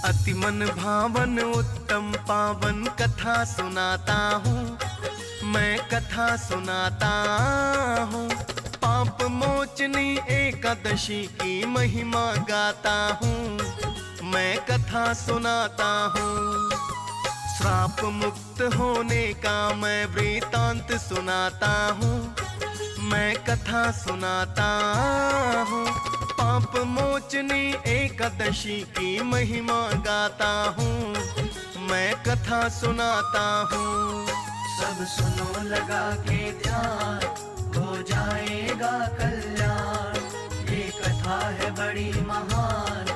अति मन भावन उत्तम पावन कथा सुनाता हूँ, मैं कथा सुनाता हूँ। पाप मोचनी एकादशी की महिमा गाता हूँ, मैं कथा सुनाता हूँ। श्राप मुक्त होने का मैं वृतांत सुनाता हूँ, मैं कथा सुनाता हूँ। पाप मोचनी एकादशी की महिमा गाता हूँ, मैं कथा सुनाता हूँ। सब सुनो लगा के ध्यान, हो जाएगा कल्याण। ये कथा है बड़ी महान।